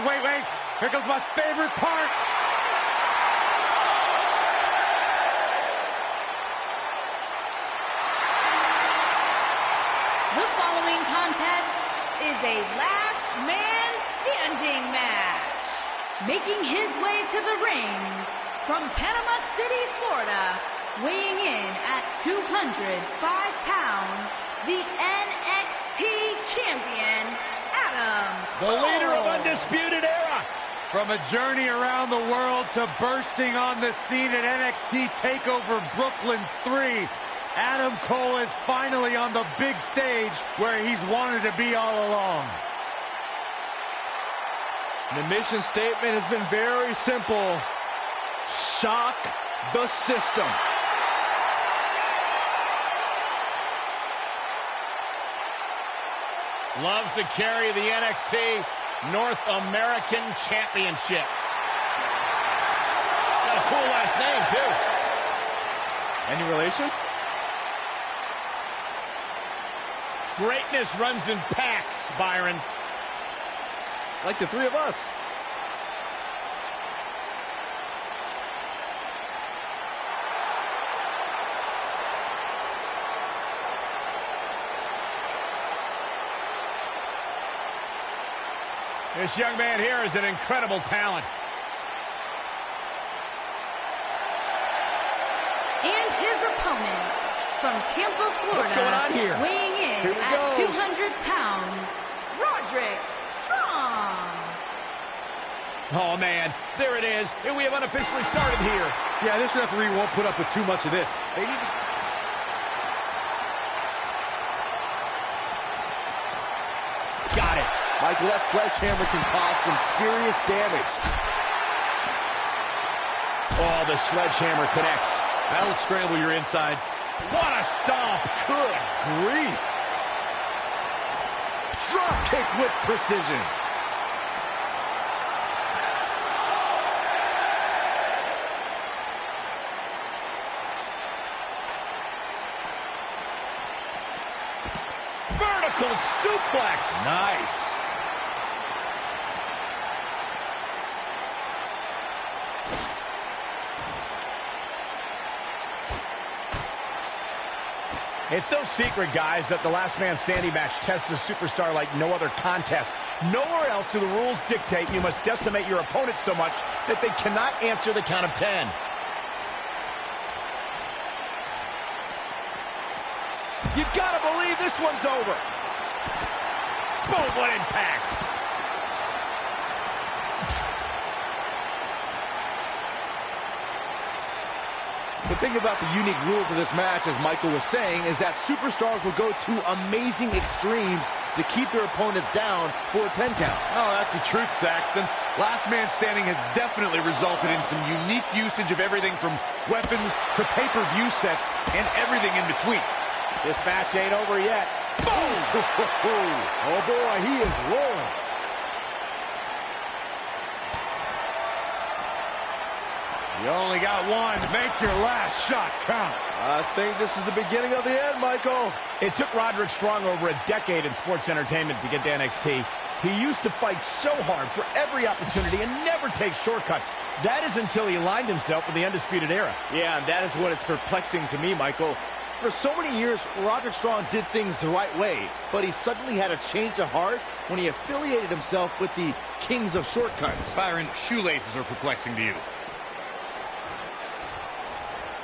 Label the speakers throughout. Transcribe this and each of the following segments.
Speaker 1: Wait. Here comes my favorite part.
Speaker 2: The following contest is a last man standing match. Making his way to the ring from Panama City, Florida, weighing in at 205 pounds, the NXT champion, Adam
Speaker 3: The leader of Undisputed Era.
Speaker 1: From a journey around the world to bursting on the scene at NXT TakeOver Brooklyn 3, Adam Cole is finally on the big stage where he's wanted to be all along.
Speaker 3: The mission statement has been very simple. Shock the system. Loves to carry the NXT North American Championship. Got a cool last name, too. Any relation? Greatness runs in packs, Byron. Like the three of us. This young man here is an incredible talent.
Speaker 2: and his opponent from Tampa, Florida.
Speaker 3: What's going on here?
Speaker 2: Weighing in at 200 pounds, Roderick Strong.
Speaker 3: Oh, man. There it is. And we have unofficially started here.
Speaker 4: Yeah, this referee won't put up with too much of this. They need to...
Speaker 3: Got it.
Speaker 4: Michael, that sledgehammer can cause some serious damage.
Speaker 3: Oh, the sledgehammer connects.
Speaker 4: That'll scramble your insides.
Speaker 3: What a stomp.
Speaker 4: Good grief. Drop kick with precision.
Speaker 3: Vertical suplex.
Speaker 4: Nice.
Speaker 3: It's no secret, guys, that the last man standing match tests a superstar like no other contest. Nowhere else do the rules dictate you must decimate your opponent so much that they cannot answer the count of 10. You gotta believe this one's over. Boom, what impact.
Speaker 4: The thing about the unique rules of this match, as Michael was saying, is that superstars will go to amazing extremes to keep their opponents down for a 10 count.
Speaker 1: Oh, that's the truth, Saxton. Last man standing has definitely resulted in some unique usage of everything from weapons to pay-per-view sets and everything in between.
Speaker 3: This match ain't over yet.
Speaker 4: Boom! Oh boy, he is rolling.
Speaker 1: You only got one. Make your last shot count.
Speaker 4: I think this is the beginning of the end, Michael.
Speaker 3: It took Roderick Strong over a decade in sports entertainment to get to NXT. He used to fight so hard for every opportunity and never take shortcuts. That is until he aligned himself with the Undisputed Era.
Speaker 4: Yeah, and that is what is perplexing to me, Michael. For so many years, Roderick Strong did things the right way, but he suddenly had a change of heart when he affiliated himself with the Kings of Shortcuts.
Speaker 1: Byron, shoelaces are perplexing to you.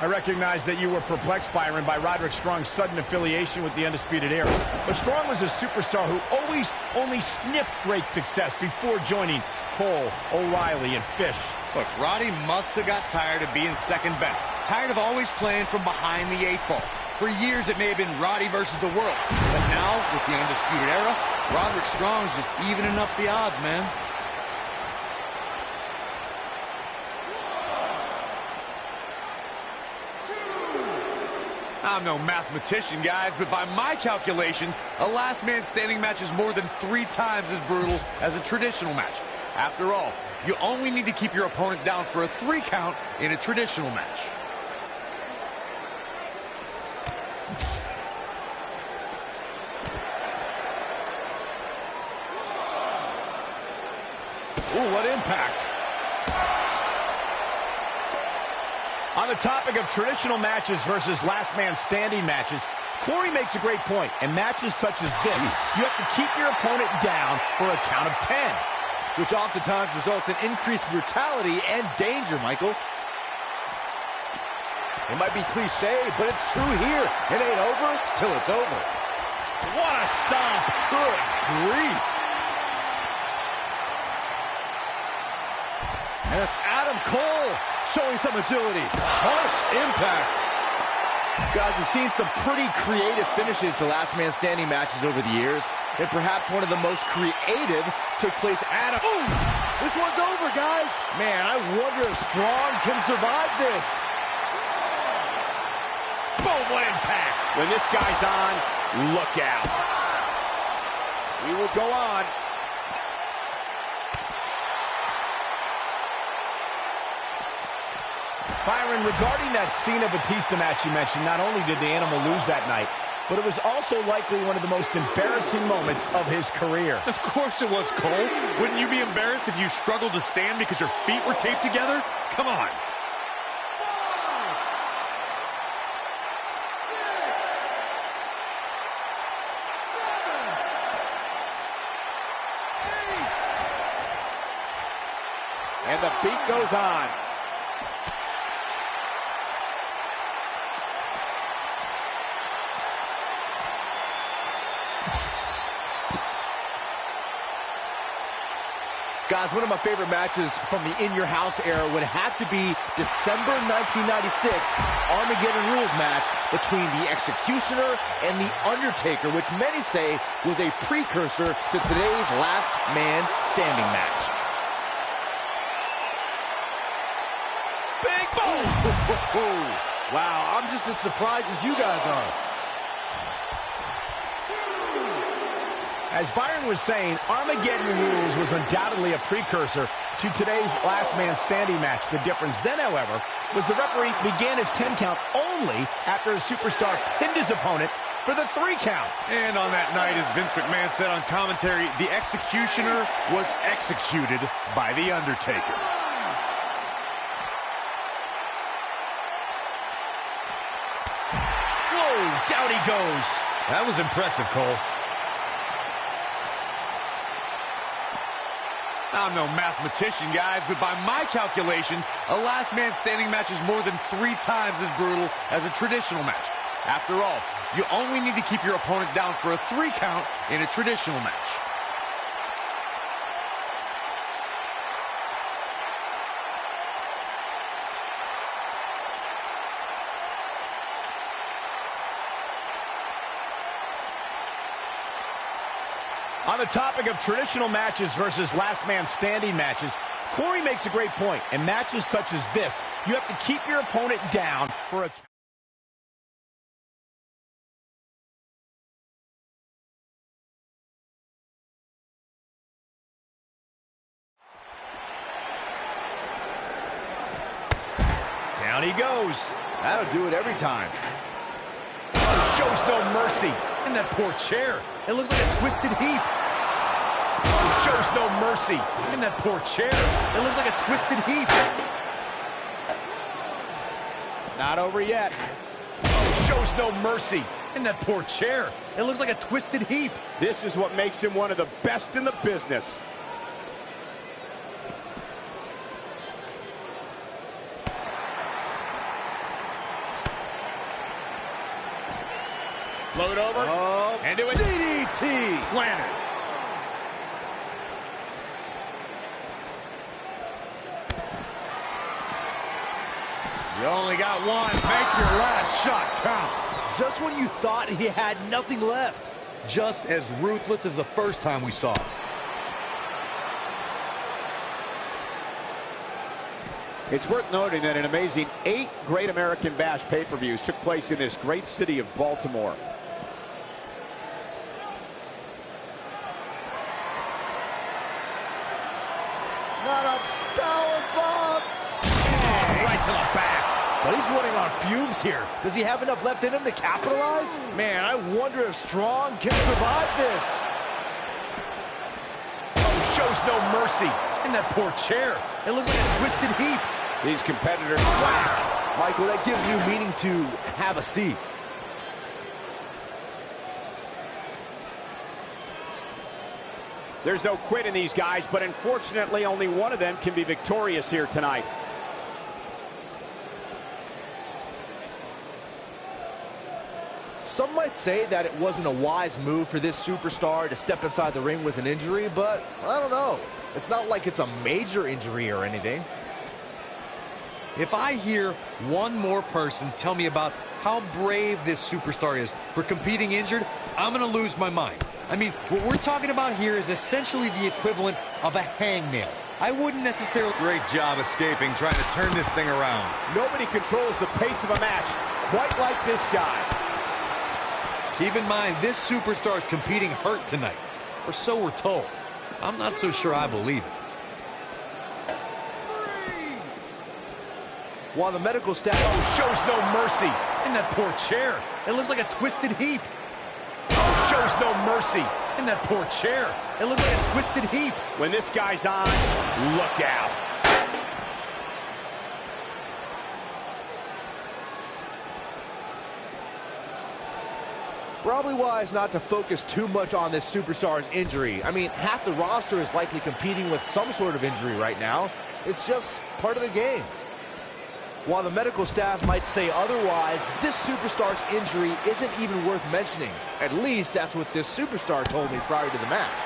Speaker 3: I recognize that you were perplexed, Byron, by Roderick Strong's sudden affiliation with the Undisputed Era. But Strong was a superstar who always only sniffed great success before joining Cole, O'Reilly, and Fish.
Speaker 1: Look, Roddy must have got tired of being second best. Tired of always playing from behind the 8 ball. For years, it may have been Roddy versus the world. But now, with the Undisputed Era, Roderick Strong's just evening up the odds, man. I'm no mathematician, guys, but by my calculations, a last man standing match is more than 3 times as brutal as a traditional match. After all, you only need to keep your opponent down for a 3 count in a traditional match.
Speaker 3: Ooh, what impact. On the topic of traditional matches versus last man standing matches, Corey makes a great point. In matches such as this, you have to keep your opponent down for a count of 10.
Speaker 4: Which oftentimes results in increased brutality and danger, Michael. It might be cliche, but it's true here. It ain't over till it's over.
Speaker 3: What a stomp.
Speaker 4: Good grief. And it's Adam Cole showing some agility. Harsh impact. Guys, we've seen some pretty creative finishes to last man standing matches over the years. And perhaps one of the most creative took place at a... Ooh! This one's over, guys. Man, I wonder if Strong can survive this.
Speaker 3: Boom, what impact. When this guy's on, look out.
Speaker 4: We will go on.
Speaker 3: Byron, regarding that Cena-Batista match you mentioned, not only did the Animal lose that night, but it was also likely one of the most embarrassing moments of his career.
Speaker 1: Of course it was, Cole. Wouldn't you be embarrassed if you struggled to stand because your feet were taped together? Come on.
Speaker 3: 5, 6, 7, 8. And the beat goes on.
Speaker 4: Guys, one of my favorite matches from the In Your House era would have to be December 1996 Armageddon Rules match between the Executioner and the Undertaker, which many say was a precursor to today's Last Man Standing match.
Speaker 3: Big boom!
Speaker 4: Wow, I'm just as surprised as you guys are.
Speaker 3: As Byron was saying, Armageddon Rules was undoubtedly a precursor to today's Last Man Standing match. The difference then, however, was the referee began his 10 count only after a superstar pinned his opponent for the 3 count.
Speaker 1: And on that night, as Vince McMahon said on commentary, the Executioner was executed by the Undertaker.
Speaker 3: Whoa, down he goes.
Speaker 1: That was impressive, Cole. I'm no mathematician, guys, but by my calculations, a last man standing match is more than 3 times as brutal as a traditional match. After all, you only need to keep your opponent down for a 3 count in a traditional match.
Speaker 3: On the topic of traditional matches versus last man standing matches, Corey makes a great point. In matches such as this, you have to keep your opponent down for a... Down he goes.
Speaker 4: That'll do it every time.
Speaker 3: Oh, shows no mercy.
Speaker 4: And that poor chair. It looks like a twisted heap.
Speaker 3: Oh, shows no mercy.
Speaker 4: And that poor chair. It looks like a twisted heap.
Speaker 3: Not over yet. Oh, shows no mercy.
Speaker 4: And that poor chair. It looks like a twisted heap.
Speaker 3: This is what makes him one of the best in the business. Float over. And do it.
Speaker 4: DDT.
Speaker 1: Planted. You only got one. Make your last shot count.
Speaker 4: Just when you thought he had nothing left. Just as ruthless as the first time we saw him.
Speaker 3: It's worth noting that an amazing 8 Great American Bash pay-per-views took place in this great city of Baltimore.
Speaker 4: Not a power bomb.
Speaker 3: Right to the back.
Speaker 4: But he's running on fumes here. Does he have enough left in him to capitalize? Man, I wonder if Strong can survive this.
Speaker 3: Oh, shows no mercy.
Speaker 1: And that poor chair. It looks like a twisted heap.
Speaker 3: These competitors whack.
Speaker 4: Michael, that gives you meaning to have a seat.
Speaker 3: There's no quit in these guys, but unfortunately only one of them can be victorious here tonight.
Speaker 4: Some might say that it wasn't a wise move for this superstar to step inside the ring with an injury, but I don't know. It's not like it's a major injury or anything.
Speaker 1: If I hear one more person tell me about how brave this superstar is for competing injured, I'm going to lose my mind. I mean, what we're talking about here is essentially the equivalent of a hangnail. I wouldn't necessarily... Great job escaping, trying to turn this thing around.
Speaker 3: Nobody controls the pace of a match quite like this guy.
Speaker 1: Keep in mind, this superstar is competing hurt tonight, or so we're told. I'm not so sure I believe it.
Speaker 4: While the medical staff
Speaker 3: shows no mercy.
Speaker 1: And that poor chair. It looks like a twisted heap.
Speaker 3: Shows no mercy.
Speaker 1: And that poor chair. It looks like a twisted heap.
Speaker 3: When this guy's on, look out.
Speaker 4: Probably wise not to focus too much on this superstar's injury. I mean, half the roster is likely competing with some sort of injury right now. It's just part of the game. While the medical staff might say otherwise, this superstar's injury isn't even worth mentioning. At least that's what this superstar told me prior to the match.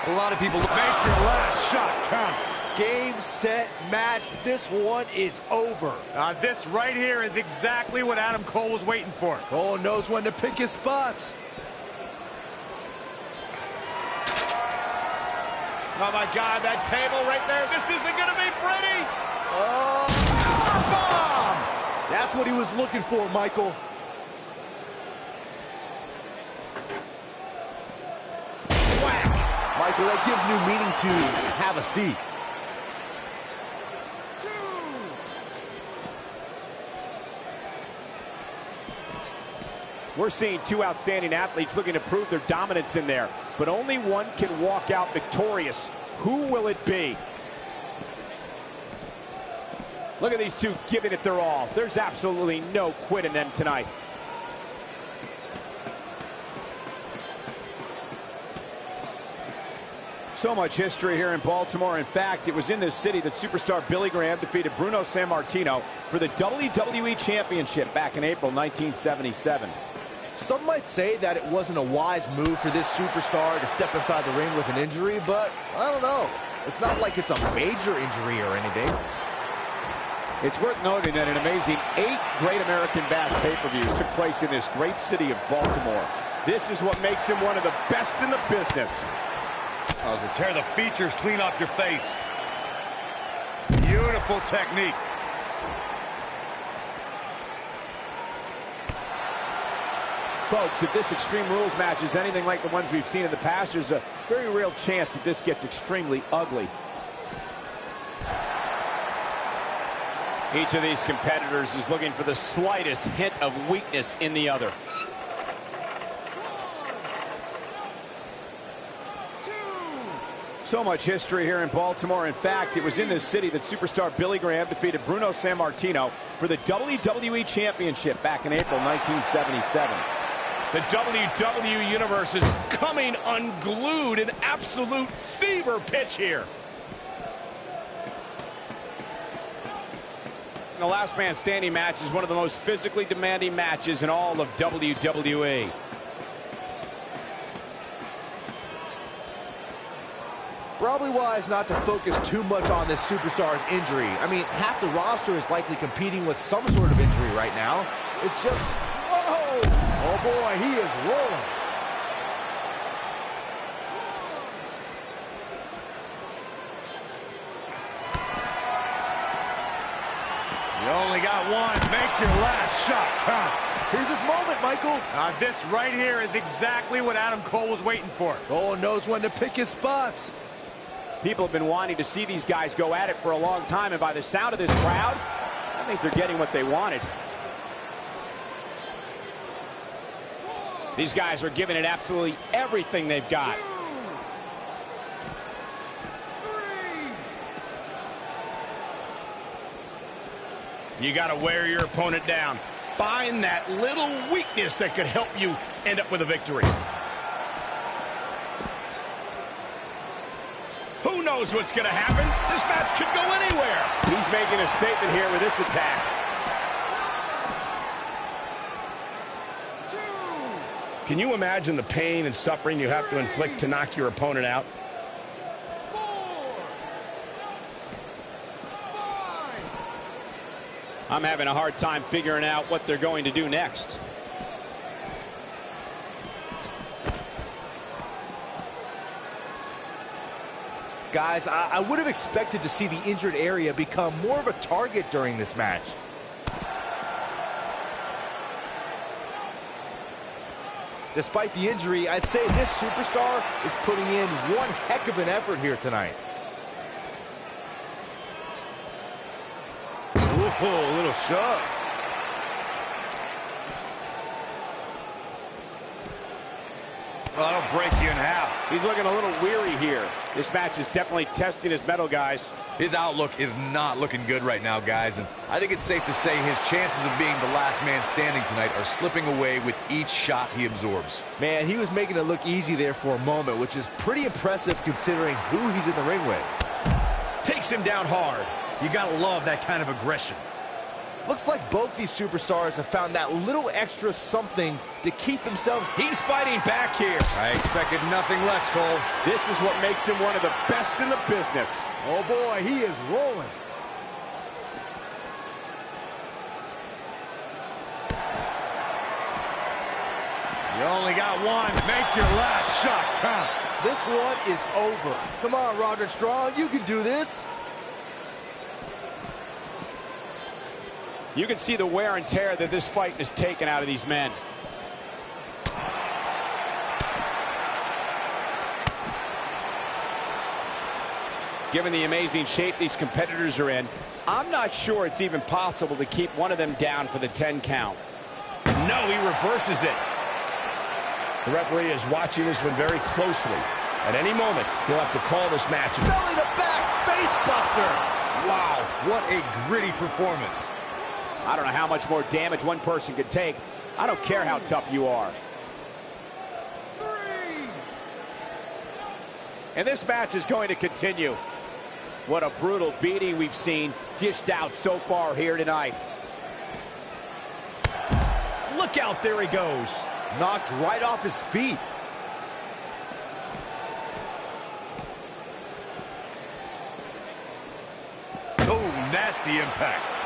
Speaker 1: A lot of people...
Speaker 3: Make your last shot count.
Speaker 4: Game, set, match. This one is over.
Speaker 3: This right here is exactly what Adam Cole was waiting for.
Speaker 4: Cole knows when to pick his spots.
Speaker 3: Oh, my God, that table right there. This isn't going to be pretty.
Speaker 4: Oh, bomb! That's what he was looking for, Michael. Whack! Michael, that gives new meaning to have a seat.
Speaker 3: We're seeing two outstanding athletes looking to prove their dominance in there, but only one can walk out victorious. Who will it be? Look at these two giving it their all. There's absolutely no quit in them tonight. So much history here in Baltimore. In fact, it was in this city that superstar Billy Graham defeated Bruno Sammartino for the WWE Championship back in April 1977.
Speaker 4: Some might say that it wasn't a wise move for this superstar to step inside the ring with an injury, but I don't know. It's not like it's a major injury or anything.
Speaker 3: It's worth noting that an amazing 8 Great American Bash pay-per-views took place in this great city of Baltimore. This is what makes him one of the best in the business.
Speaker 1: Oh, to tear the features clean off your face. Beautiful technique.
Speaker 3: Folks, if this Extreme Rules match is anything like the ones we've seen in the past, there's a very real chance that this gets extremely ugly. Each of these competitors is looking for the slightest hint of weakness in the other. So much history here in Baltimore. In fact, it was in this city that superstar Billy Graham defeated Bruno Sammartino for the WWE Championship back in April 1977. The WWE Universe is coming unglued, an absolute fever pitch here. The last man standing match is one of the most physically demanding matches in all of WWE.
Speaker 4: Probably wise not to focus too much on this superstar's injury. I mean, half the roster is likely competing with some sort of injury right now. It's just, whoa! Oh boy, he is rolling.
Speaker 3: You only got one. Make your last shot count.
Speaker 4: Here's his moment, Michael.
Speaker 3: This right here is exactly what Adam Cole was waiting for.
Speaker 4: Cole knows when to pick his spots.
Speaker 3: People have been wanting to see these guys go at it for a long time, and by the sound of this crowd, I think they're getting what they wanted. These guys are giving it absolutely everything they've got. You got to wear your opponent down. Find that little weakness that could help you end up with a victory. Who knows what's going to happen? This match could go anywhere.
Speaker 5: He's making a statement here with this attack.
Speaker 3: 2. Can you imagine the pain and suffering you have to inflict to knock your opponent out?
Speaker 5: 4. 5. I'm having a hard time figuring out what they're going to do next.
Speaker 4: Guys, I would have expected to see the injured area become more of a target during this match. Despite the injury, I'd say this superstar is putting in one heck of an effort here tonight. Ooh, a little shove.
Speaker 1: Oh, that'll break you in half.
Speaker 5: He's looking a little weary here. This match is definitely testing his mettle, guys.
Speaker 1: His outlook is not looking good right now, guys, and I think it's safe to say his chances of being the last man standing tonight are slipping away with each shot he absorbs.
Speaker 4: Man, he was making it look easy there for a moment, which is pretty impressive considering who he's in the ring with.
Speaker 3: Takes him down hard.
Speaker 1: You gotta love that kind of aggression.
Speaker 4: Looks like both these superstars have found that little extra something to keep themselves.
Speaker 3: He's fighting back here.
Speaker 1: I expected nothing less, Cole.
Speaker 5: This is what makes him one of the best in the business.
Speaker 4: Oh boy, he is rolling.
Speaker 3: You only got one. Make your last shot count.
Speaker 4: This one is over. Come on, Roderick Strong, you can do this.
Speaker 5: You can see the wear and tear that this fight has taken out of these men. Given the amazing shape these competitors are in, I'm not sure it's even possible to keep one of them down for the 10 count.
Speaker 3: No, he reverses it. The referee is watching this one very closely. At any moment, he'll have to call this match.
Speaker 4: Belly to back, face buster.
Speaker 1: Wow, what a gritty performance.
Speaker 5: I don't know how much more damage one person could take. I don't care how tough you are.
Speaker 4: 3.
Speaker 5: And this match is going to continue. What a brutal beating we've seen dished out so far here tonight.
Speaker 3: Look out, there he goes.
Speaker 4: Knocked right off his feet.
Speaker 1: Oh, nasty impact.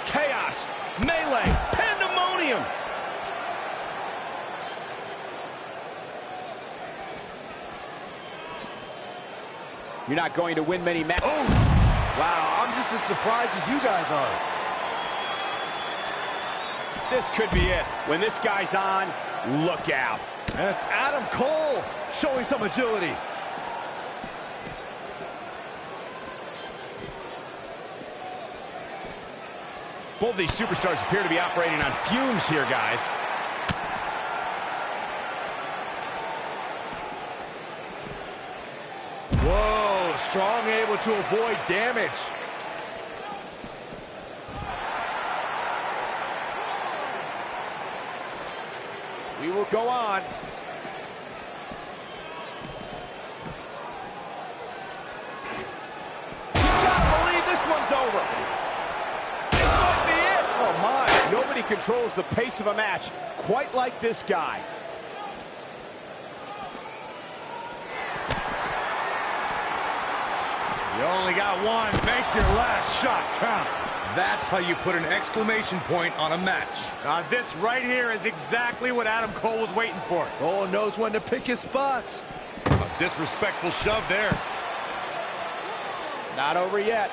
Speaker 3: Chaos, melee, pandemonium.
Speaker 5: You're not going to win many matches.
Speaker 4: Oh! Wow, I'm just as surprised as you guys are.
Speaker 3: This could be it.
Speaker 5: When this guy's on, look out.
Speaker 4: And it's Adam Cole showing some agility.
Speaker 3: Both these superstars appear to be operating on fumes here, guys.
Speaker 4: Whoa, Strong able to avoid damage.
Speaker 5: We will go on.
Speaker 4: You gotta believe this one's over. This might be it.
Speaker 5: Oh my, nobody controls the pace of a match quite like this guy.
Speaker 3: You only got one. Make your last shot count.
Speaker 1: That's how you put an exclamation point on a match.
Speaker 3: This right here is exactly what Adam Cole was waiting for.
Speaker 4: Cole knows when to pick his spots.
Speaker 1: A disrespectful shove there.
Speaker 5: Not over yet.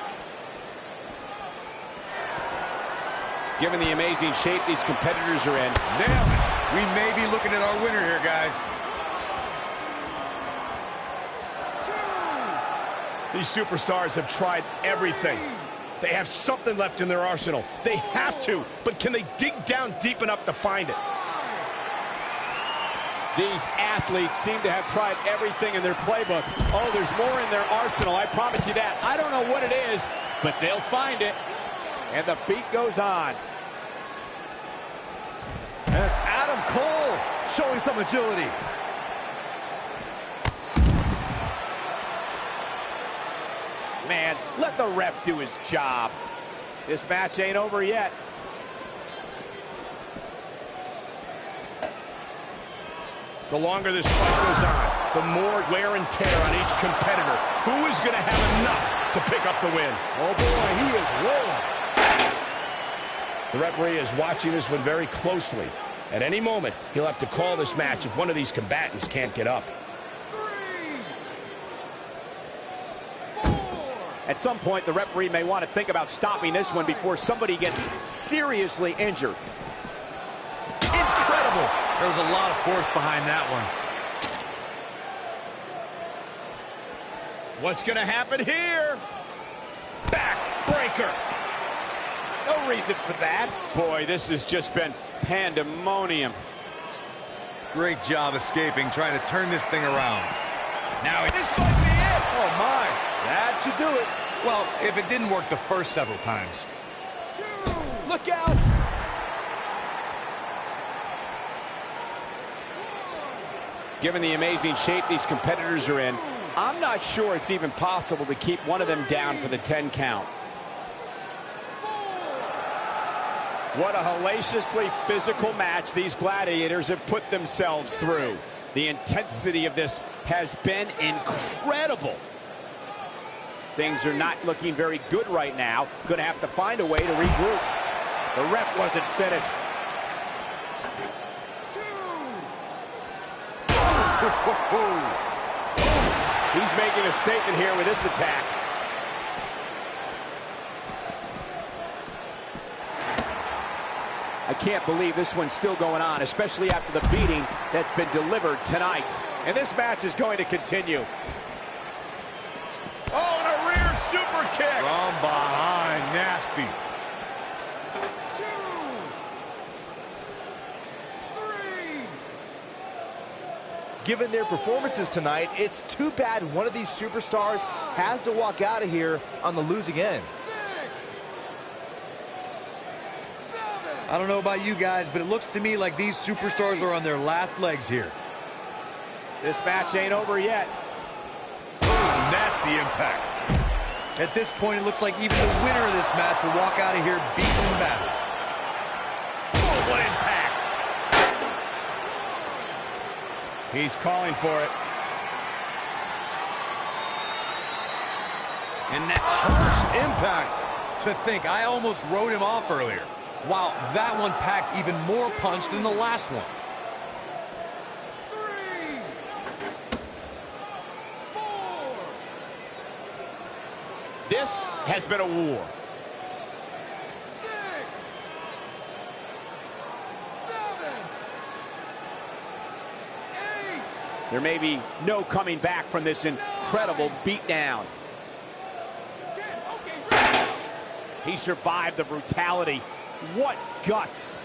Speaker 5: Given the amazing shape these competitors are in.
Speaker 1: Nailed it. We may be looking at our winner here, guys.
Speaker 3: These superstars have tried everything. They have something left in their arsenal. They have to, but can they dig down deep enough to find it?
Speaker 5: These athletes seem to have tried everything in their playbook. Oh, there's more in their arsenal, I promise you that. I don't know what it is, but they'll find it. And the beat goes on.
Speaker 4: And it's Adam Cole showing some agility.
Speaker 5: Man, let the ref do his job. This match ain't over yet.
Speaker 3: The longer this fight goes on, the more wear and tear on each competitor. Who is going to have enough to pick up the win?
Speaker 4: Oh boy, he is rolling.
Speaker 3: The referee is watching this one very closely. At any moment, he'll have to call this match if one of these combatants can't get up.
Speaker 5: At some point, the referee may want to think about stopping this one before somebody gets seriously injured.
Speaker 1: Incredible. There was a lot of force behind that one.
Speaker 3: What's going to happen here? Backbreaker.
Speaker 5: No reason for that. Boy, this has just been pandemonium.
Speaker 1: Great job escaping, trying to turn this thing around.
Speaker 3: Now, this might be it.
Speaker 4: Oh my, that should do it.
Speaker 1: Well, if it didn't work the first several times.
Speaker 5: Look out. Given the amazing shape these competitors are in, I'm not sure it's even possible to keep one of them down for the 10 count. What a hellaciously physical match these gladiators have put themselves through. The intensity of this has been incredible. Things are not looking very good right now. Going to have to find a way to regroup. The ref wasn't finished. He's making a statement here with this attack. I can't believe this one's still going on, especially after the beating that's been delivered tonight. And this match is going to continue.
Speaker 3: Oh, and a rear super kick.
Speaker 1: From behind, nasty.
Speaker 4: 2, 3. Given their performances tonight, it's too bad one of these superstars has to walk out of here on the losing end.
Speaker 3: 6, 7.
Speaker 1: I don't know about you guys, but it looks to me like these superstars are on their last legs here.
Speaker 5: This match ain't over yet.
Speaker 1: Nasty impact. At this point, it looks like even the winner of this match will walk out of here beaten and battered.
Speaker 3: Oh, what impact. He's calling for it.
Speaker 1: And that harsh impact. To think, I almost wrote him off earlier. Wow, that one packed even more punch than the last one.
Speaker 3: 3, 4.
Speaker 5: This has been a war.
Speaker 3: 6, 7, 8.
Speaker 5: There may be no coming back from this incredible beatdown.
Speaker 3: 10. Okay, ready.
Speaker 5: He survived the brutality. What guts.